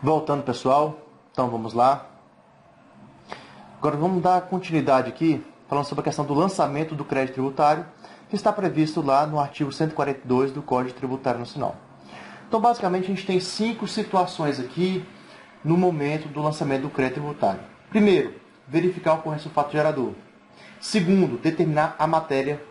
Voltando, pessoal, então vamos lá. Agora vamos dar continuidade aqui, falando sobre a questão do lançamento do crédito tributário, que está previsto lá no artigo 142 do Código Tributário Nacional. Então, basicamente, a gente tem 5 situações aqui no momento do lançamento do crédito tributário. Primeiro, verificar a ocorrência do fato gerador. Segundo, determinar a matéria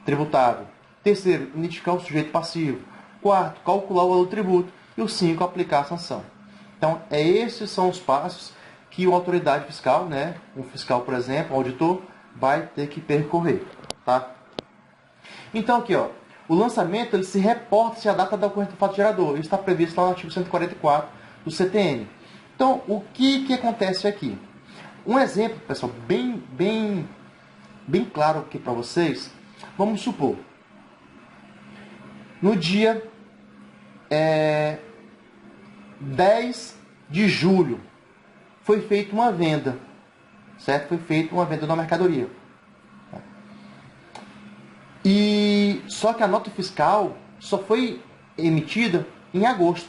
tributável. Terceiro, identificar o sujeito passivo. Quarto, calcular o valor do tributo. E o 5, aplicar a sanção. Então, esses são os passos que uma autoridade fiscal, um fiscal, por exemplo, um auditor, vai ter que percorrer. Tá? Então, aqui, o lançamento ele se reporta-se à data da ocorrência do fato gerador. Isso está previsto lá no artigo 144 do CTN. Então, o que acontece aqui? Um exemplo, pessoal, bem claro aqui para vocês. Vamos supor, no dia 10 de julho, foi feita uma venda, certo? Foi feita uma venda de uma mercadoria. E só que a nota fiscal só foi emitida em agosto.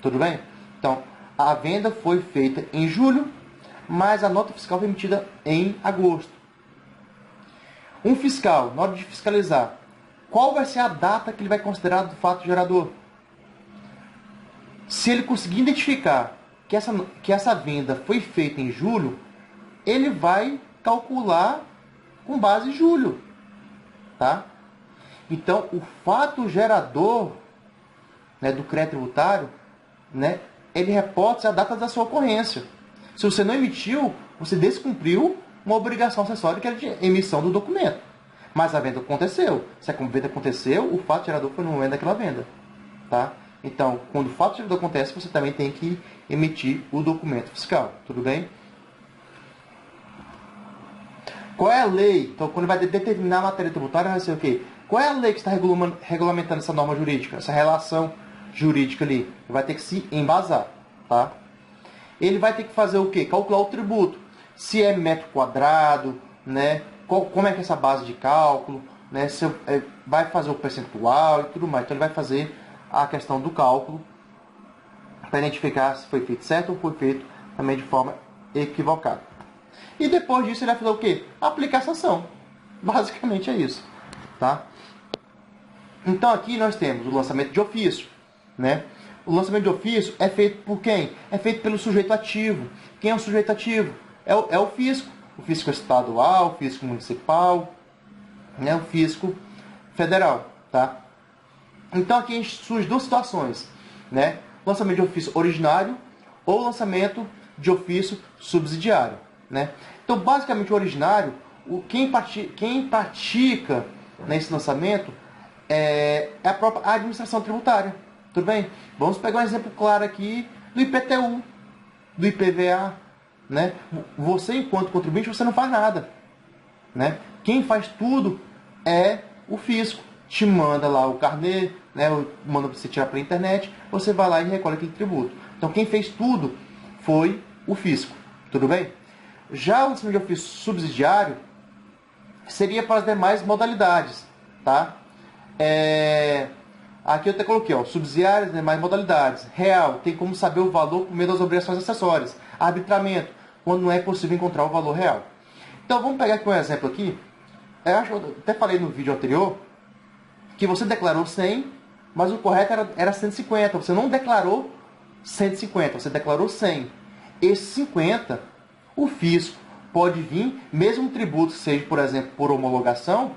Tudo bem? Então, a venda foi feita em julho, mas a nota fiscal foi emitida em agosto. Um fiscal, na hora de fiscalizar, qual vai ser a data que ele vai considerar do fato gerador? Se ele conseguir identificar que essa venda foi feita em julho, ele vai calcular com base em julho. Tá? Então, o fato gerador do crédito tributário, ele reporta a data da sua ocorrência. Se você não emitiu, você descumpriu uma obrigação acessória que é de emissão do documento. Mas a venda aconteceu. Se a venda aconteceu, o fato gerador foi no momento daquela venda. Tá? Então, quando o fato gerador acontece, você também tem que emitir o documento fiscal. Tudo bem? Qual é a lei? Então, quando vai determinar a matéria tributária, vai ser o quê? Qual é a lei que está regulamentando essa norma jurídica, essa relação jurídica ali? Vai ter que se embasar. Tá? Ele vai ter que fazer o quê? Calcular o tributo. Se é metro quadrado, como é que é essa base de cálculo, se vai fazer o percentual e tudo mais. Então, ele vai fazer a questão do cálculo para identificar se foi feito certo ou foi feito também de forma equivocada. E depois disso ele vai fazer o quê? Aplicar a sanção. Basicamente é isso. Tá? Então aqui nós temos o lançamento de ofício. O lançamento de ofício é feito por quem? É feito pelo sujeito ativo. Quem é o sujeito ativo? É o fisco. O fisco estadual, o fisco municipal, o fisco federal. Tá? Então aqui a gente surge duas situações. Lançamento de ofício originário ou lançamento de ofício subsidiário. Então, basicamente, o originário, quem pratica esse lançamento é a própria administração tributária. Tudo bem? Vamos pegar um exemplo claro aqui do IPTU, do IPVA. Você, enquanto contribuinte, você não faz nada. Quem faz tudo é o fisco. Te manda lá o carnê, manda você tirar pela internet, você vai lá e recolhe aquele tributo. Então, quem fez tudo foi o fisco. Tudo bem? Já o lançamento de ofício subsidiário seria para as demais modalidades. Tá? Aqui eu até coloquei, subsidiárias, demais modalidades. Real, tem como saber o valor por meio das obrigações acessórias. Arbitramento, quando não é possível encontrar o valor real. Então, vamos pegar aqui um exemplo aqui. Eu acho que eu até falei no vídeo anterior que você declarou 100, mas o correto era 150. Você não declarou 150, você declarou 100. Esse 50, o fisco pode vir, mesmo um tributo que seja, por exemplo, por homologação,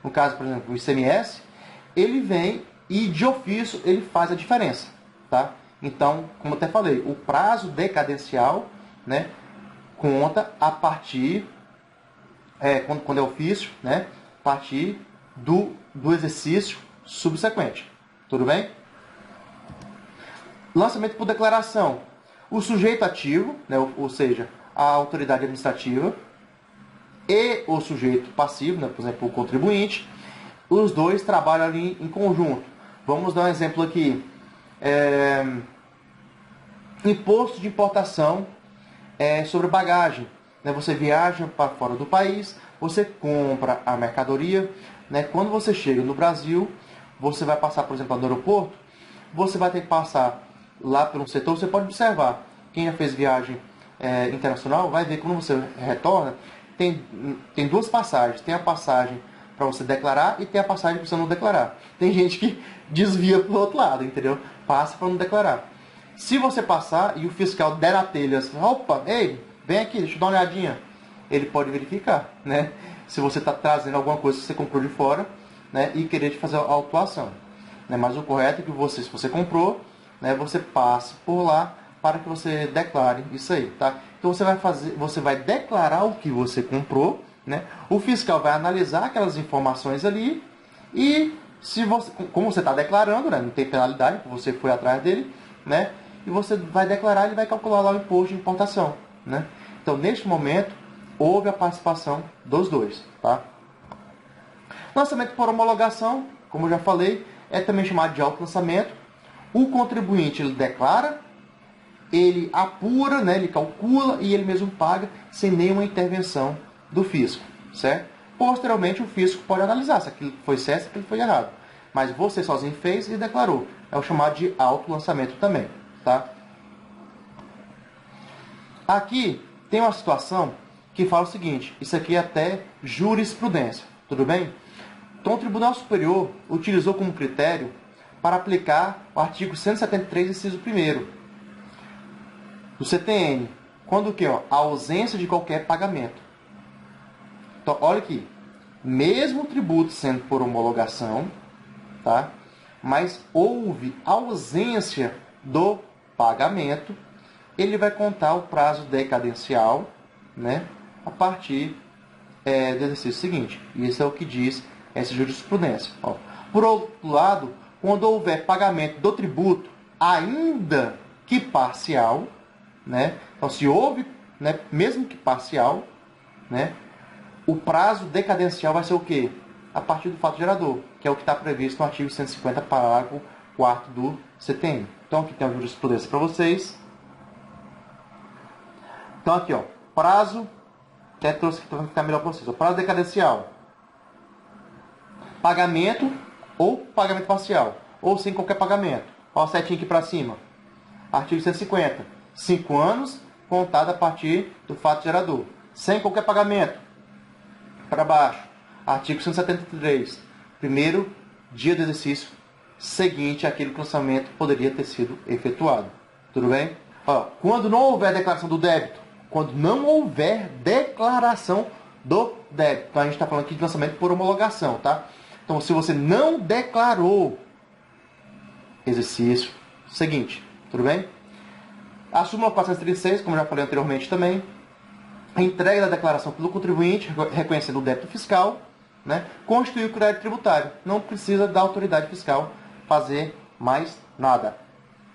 no caso, por exemplo, o ICMS, ele vem e, de ofício, ele faz a diferença. Tá? Então, como eu até falei, o prazo decadencial conta a partir, quando é ofício, a partir do exercício subsequente. Tudo bem? Lançamento por declaração. O sujeito ativo, ou seja, a autoridade administrativa, e o sujeito passivo, por exemplo, o contribuinte, os dois trabalham ali em conjunto. Vamos dar um exemplo aqui. Imposto de importação sobre bagagem. Você viaja para fora do país, você compra a mercadoria. Quando você chega no Brasil, você vai passar, por exemplo, no aeroporto, você vai ter que passar lá pelo setor, você pode observar. Quem já fez viagem internacional vai ver que quando você retorna, tem duas passagens. Tem a passagem para você declarar e tem a passagem para você não declarar. Tem gente que desvia para o outro lado, entendeu? Passa para não declarar. Se você passar e o fiscal der na telha, assim, opa, ei, vem aqui, deixa eu dar uma olhadinha. Ele pode verificar, né? Se você está trazendo alguma coisa que você comprou de fora, né? E querer te fazer a autuação. Né? Mas o correto é que você, se você comprou, né? Você passe por lá para que você declare isso aí, tá? Então você vai declarar o que você comprou, né? O fiscal vai analisar aquelas informações ali e se você, como você está declarando, né? Não tem penalidade, porque você foi atrás dele, né? E você vai declarar, ele vai calcular lá o imposto de importação, né? Então, neste momento, houve a participação dos dois, tá? Lançamento por homologação, como eu já falei, é também chamado de autolançamento. O contribuinte, ele declara, ele apura, né, ele calcula e ele mesmo paga sem nenhuma intervenção do fisco, certo? Posteriormente, o fisco pode analisar se aquilo foi certo, se aquilo foi errado. Mas você sozinho fez e declarou. É o chamado de autolançamento também, tá? Aqui tem uma situação que fala o seguinte, isso aqui é até jurisprudência, tudo bem? Então, o Tribunal Superior utilizou como critério para aplicar o artigo 173, inciso 1º do CTN, quando o quê? A ausência de qualquer pagamento. Então, olha aqui, mesmo o tributo sendo por homologação, tá? Mas houve ausência do pagamento, ele vai contar o prazo decadencial, né? A partir do exercício seguinte. Isso é o que diz essa jurisprudência. Ó. Por outro lado, quando houver pagamento do tributo, ainda que parcial, né? Então, se houve, né, mesmo que parcial, né, o prazo decadencial vai ser o quê? A partir do fato gerador, que é o que está previsto no artigo 150, parágrafo 4º do CTN. Então, aqui tem a jurisprudência para vocês. Então, aqui, ó, prazo, até trouxe aqui para ficar melhor para vocês. O prazo decadencial, pagamento ou pagamento parcial, ou sem qualquer pagamento. Ó, setinho aqui para cima. Artigo 150. 5 anos, contado a partir do fato gerador. Sem qualquer pagamento. Para baixo. Artigo 173. Primeiro dia do exercício seguinte àquele que o lançamento poderia ter sido efetuado. Tudo bem? Ó, quando não houver declaração do débito, quando não houver declaração do débito. Então, a gente está falando aqui de lançamento por homologação, tá? Então, se você não declarou, exercício seguinte. Tudo bem? A súmula 436, como já falei anteriormente também, a entrega da declaração pelo contribuinte, reconhecendo o débito fiscal, né, constitui o crédito tributário. Não precisa da autoridade fiscal fazer mais nada.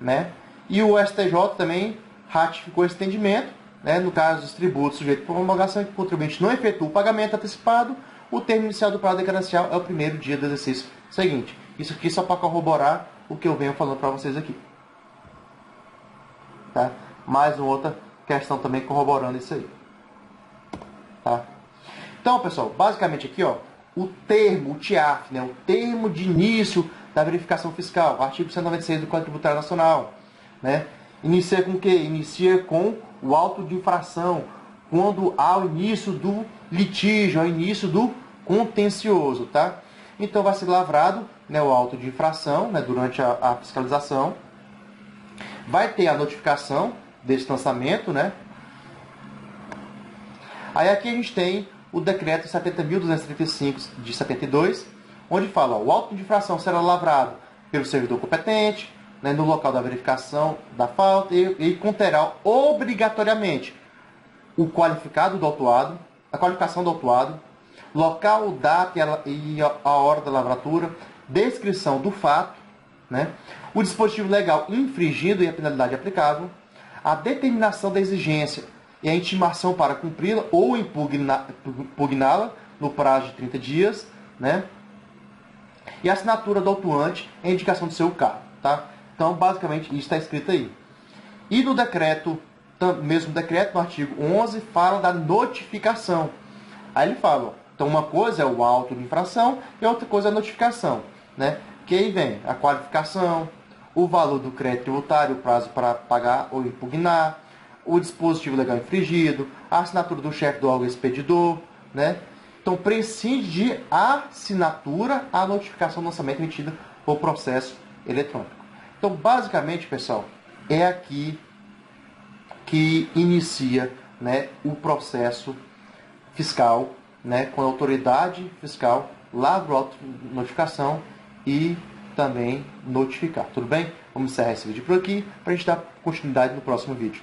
Né? E o STJ também ratificou esse entendimento, né, no caso dos tributos sujeitos por homologação, que o contribuinte não efetua o pagamento antecipado, o termo inicial do prazo decadencial é o primeiro dia do exercício seguinte. Isso aqui só para corroborar o que eu venho falando para vocês aqui. Tá? Mais uma outra questão também corroborando isso aí. Tá? Então, pessoal, basicamente aqui, ó, o termo, o TIAF, né, o termo de início da verificação fiscal, artigo 196 do Código Tributário Nacional, né, inicia com o quê? Inicia com o auto de infração, quando há o início do litígio, ao início do contencioso, tá? Então, vai ser lavrado, né, o auto de infração, né, durante a fiscalização. Vai ter a notificação desse lançamento, né? Aí aqui a gente tem o decreto 70.235 de 72, onde fala, ó, o auto de infração será lavrado pelo servidor competente, né, no local da verificação da falta e conterá obrigatoriamente o qualificado do autuado, a qualificação do autuado, local, data e a hora da lavratura, descrição do fato, né, o dispositivo legal infringido e a penalidade aplicável, a determinação da exigência e a intimação para cumpri-la ou impugná-la no prazo de 30 dias, né, e a assinatura do autuante e a indicação do seu cargo. Tá? Então, basicamente, isso está escrito aí. E no decreto, mesmo decreto, no artigo 11, fala da notificação. Aí ele fala, ó, então uma coisa é o auto de infração e outra coisa é a notificação. Né? Que aí vem a qualificação, o valor do crédito tributário, o prazo para pagar ou impugnar, o dispositivo legal infringido, a assinatura do chefe do órgão expedidor, né? Então, prescinde de assinatura a notificação do lançamento emitida por processo eletrônico. Então, basicamente, pessoal, é aqui que inicia, né, o processo fiscal, né, com a autoridade fiscal lavra a notificação e também notificar. Tudo bem? Vamos encerrar esse vídeo por aqui para a gente dar continuidade no próximo vídeo.